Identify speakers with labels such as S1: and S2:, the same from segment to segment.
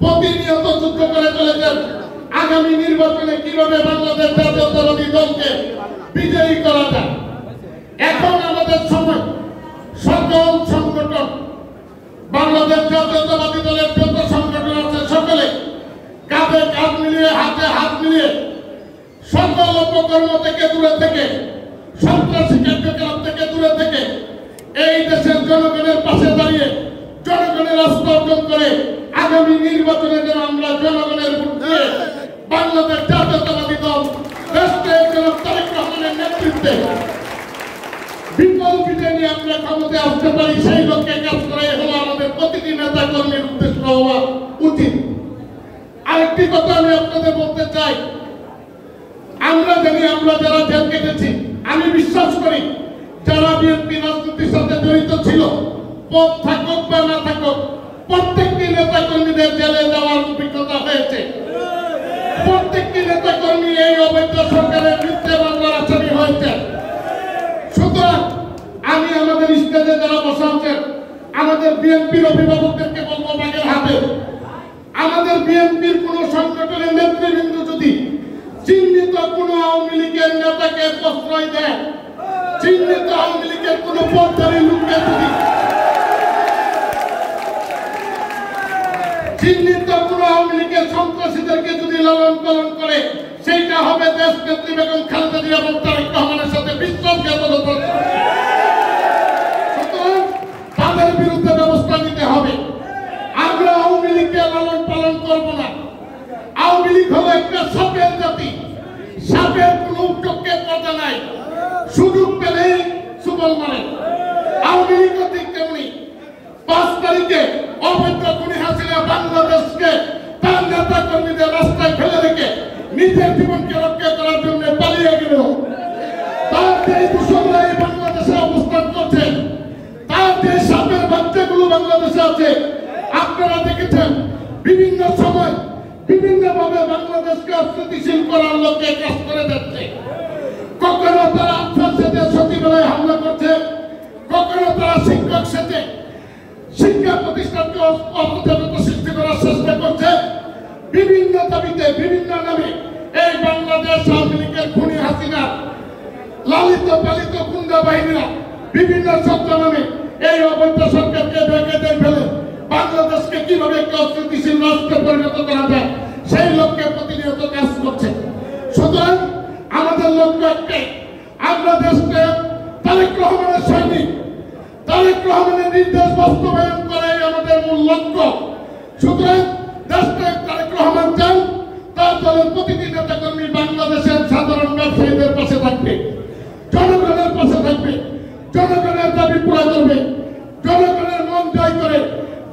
S1: প্রতিনিয়ত যুদ্ধ করে চলেছেন আগামী নির্বাচনে কিভাবে বাংলাদেশ জাতীয়তাবাদী দলকে বিজয়ী করা যায়। এখন আমাদের সময় সকল সংগঠন, বাংলাদেশ জাতীয়তাবাদী দলের যত সংগঠন আছে সকলে কাঁধে কাঁধ মিলিয়ে, হাতে হাত মিলিয়ে, সকল অপকর্ম থেকে দূরে থেকে, সন্ত্রাসী কার্যকলাপ থেকে দূরে থেকে এই দেশের জনগণের পাশে দাঁড়িয়ে জনগণের আস্থা অর্জন করে আগামী নির্বাচনে যেন আমরা জনগণের ভোট দিয়ে বাংলাদেশ জাতীয়তাবাদী দল দেশকে তারেক রহমানের নেতৃত্বে বিপুল বিজয় নিয়ে আমরা ক্ষমতায় আসতে পারি, সেই লক্ষ্যে কাজ করাই হলো আমাদের প্রতিটি নেতা কর্মীর উদ্দেশ্য হওয়া উচিত। আরেকটি কথা আমি আপনাদের বলতে চাই, আমরা জানি আমরা যারা জেল কেটেছি, আমি বিশ্বাস করি যারা বিএনপি রাজনীতির সাথে জড়িত ছিল, পদ থাকুক বা না থাকুক, প্রত্যেকটি নেতা কর্মীদের জেলে যাওয়ার অভিজ্ঞতা হয়েছে। প্রত্যেকটি নেতা কর্মী এই অবৈধ সরকারের বিরুদ্ধে মামলার আসামি হয়েছে। সুতরাং আমি আমাদের স্টেজে যারা বসে আছেন, আমাদের বিএনপির অভিভাবকদেরকে বলবো বাগের হাতে, আমাদের বিএনপির কোন সংগঠনের নেতৃবৃন্দ যদি চিহ্নিত কোন আওয়ামী লীগের নেতাকে প্রশ্রয় দেয়, চিহ্নিত আওয়ামী লীগের কোন পদধারী লোককে যদি, চিহ্নিত কোন আওয়ামী লীগের সন্ত্রাসীদেরকে যদি লালন পালন করে, সেইটা হবে দেশ নেত্রী বেগম খালেদা জিয়া এবং তারেক রহমানের সাথে বিশ্বাসঘাতকতা। সুতরাং তাদের বিরুদ্ধে ব্যবস্থা নিতে হবে। আমরা আওয়ামী লীগকে লালন পালন করবো না। আওয়ামী লীগ হলো একটা সাপের জাতি, সাপের কোন চোখের কথা নাই, সুযোগ পেলেই সুবল মারে। আওয়ামী লীগ ঠিক তেমনি 5 তারিখে অবৈধ খুনি হাসিনা বাংলাদেশকে তার নেতা কর্মীদের রাস্তায় ফেলে রেখে নিজের জীবনকে রক্ষা করার জন্য পালিয়ে গেল। তার যে দূষণরা এই বাংলাদেশে অবস্থান করছে, তার যে সাপের বাচ্চাগুলো বাংলাদেশে আছে, আপনারা দেখেছেন বিভিন্ন সময় বিভিন্নভাবে বাংলাদেশকে অস্থিতিশীল করার লক্ষ্যে কাজ করে যাচ্ছে। কখনো তারা আফসার সেজে সচিবালয়ে হামলা করছে, কখনো তারা শিক্ষক সেজে শিক্ষা প্রতিষ্ঠানকে অপচারিত সৃষ্টি করার চেষ্টা করছে। বিভিন্ন দাবিতে বিভিন্ন নামে এই বাংলাদেশ আওয়ামী লীগের খুনি হাসিনা লালিত পালিত গুন্ডা বাহিনীরা বিভিন্ন ছত্র নামে এই অবৈধ সরকারকে বেঁকে ফেলে বাংলাদেশকে কিভাবে একটা অস্থিতিশীল রাষ্ট্রে পরিণত করা যায় সেই লক্ষ্যে প্রতিনিয়ত কাজ করছে। সুতরাং আমাদের লক্ষ্য একটাই, আমরা দেশকে তারেক রহমানের সৈনিক, তারেক রহমানের নির্দেশ বাস্তবায়ন করাই আমাদের মূল লক্ষ্য। সুতরাং দেশকে তারেক রহমান চান, তার দলের প্রতিটি নেতা কর্মী বাংলাদেশের সাধারণ ব্যবসায়ীদের পাশে থাকবে, জনগণের পাশে থাকবে, জনগণের দাবি পুরা করবে, জনগণের মন জয় করে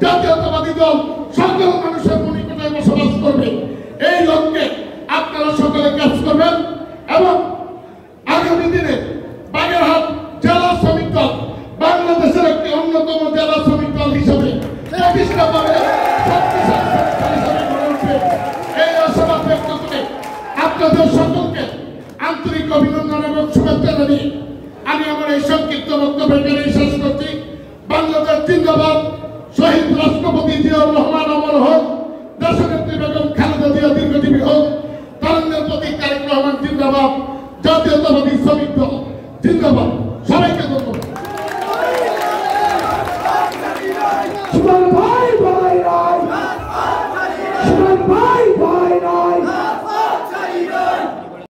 S1: জাতীয়তাবাদী দল সকল মানুষের মনিকটায় বসবাস করবে। এই লক্ষ্যে আপনারা সকলে কাজ করবেন এবং আগামী দিনে বাগেরহাট জেলা শ্রমিক দল বাংলাদেশের একটি অন্যতম জেলা শ্রমিক দল হিসেবে প্রতিষ্ঠাভাবে এই আশাবাদ ব্যক্ত করে আপনাদের সকলকে আন্তরিক অভিনন্দন এবং শুভেচ্ছা জানিয়ে আমি আমার এই সংক্ষিপ্ত বক্তব্য শেষ করছি।